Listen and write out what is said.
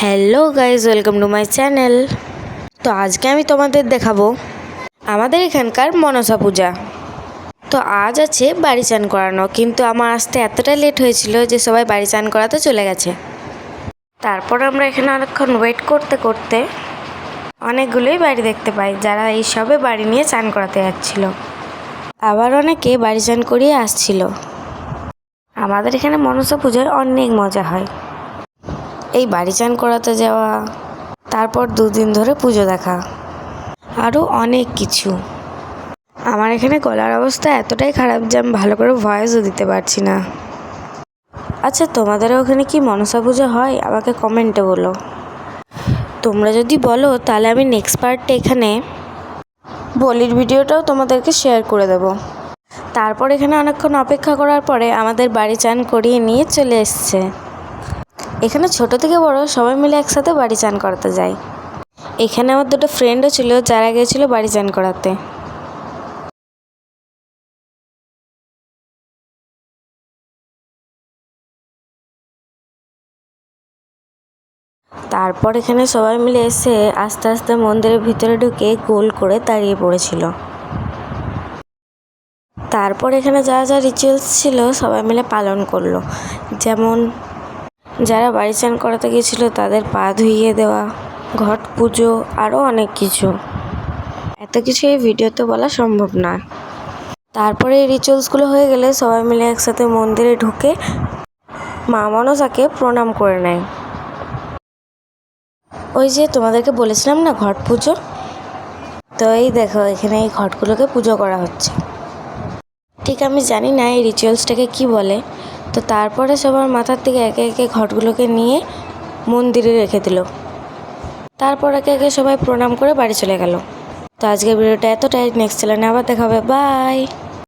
Hello guys, welcome to my channel. তো আজকে আমি তোমাদের দেখাবো আমাদের এখানকার মনসা পূজা। তো আজ আছে বাড়ি চান করানো, কিন্তু আমার আসতে এতটাই লেট হয়েছিল যে সবাই বাড়ি চান করাতে চলে গেছে। তারপর আমরা এখানে অনেকক্ষণ ওয়েট করতে করতে অনেকগুলোই বাড়ি দেখতে পাই যারা এই সবে বাড়ি নিয়ে চান করাতে যাচ্ছিল। আবার অনেকে বাড়ি চান করিয়ে আসছিল। আমাদের এখানে মনসা পূজায় অনেক মজা হয়। এই বাড়ি চান করাতে যাওয়া, তারপর 2 দিন ধরে পুজো দেখা, আরও অনেক কিছু। আমার এখানে গলার অবস্থা এতটাই খারাপ যে আমি ভালো করে ভয়েসও দিতে পারছি না। আচ্ছা, তোমাদের ওখানে কি মনসা পুজো হয়? আমাকে কমেন্টে বলো। তোমরা যদি বলো তাহলে আমি নেক্সট পার্টে এখানে বলির ভিডিওটাও তোমাদেরকে শেয়ার করে দেব। তারপর এখানে অনেকক্ষণ অপেক্ষা করার পরে আমাদের বাড়ি চান করিয়ে নিয়ে চলে এসছে। এখানে ছোট থেকে বড় সবাই মিলে একসাথে বাড়ি চান করাতে যায়। এখানে আমার 2টো ফ্রেন্ডও ছিল যারা গিয়েছিল বাড়ি চান করাতে। তারপর এখানে সবাই মিলে এসে আস্তে আস্তে মন্দিরের ভিতরে ঢুকে গোল করে দাঁড়িয়ে পড়েছিল। তারপর এখানে যা যা রিচুয়ালস ছিল সবাই মিলে পালন করলো, যেমন যারা বাড়ি চান করাতে গিয়েছিল তাদের পা ধুইয়ে দেওয়া, ঘট পুজো, আরও অনেক কিছু। এত কিছু এই ভিডিওতে বলা সম্ভব না। তারপরে এই রিচুয়ালসগুলো হয়ে গেলে সবাই মিলে একসাথে মন্দিরে ঢুকে মা মনসাকে প্রণাম করে নেয়। ওই যে তোমাদেরকে বলেছিলাম না ঘট পুজো, তো এই দেখো এখানে এই ঘটগুলোকে পুজো করা হচ্ছে। ঠিক আমি জানি না এই রিচুয়ালসটাকে কি বলে। তো তারপরে সবার মাথার থেকে একে একে ঘটগুলোকে নিয়ে মন্দিরে রেখে দিল। তারপর একে একে সবাই প্রণাম করে বাড়ি চলে গেল। তো আজকের ভিডিওটা এতটাই। নেক্সট চ্যানেলে আবার দেখা হবে। বাই।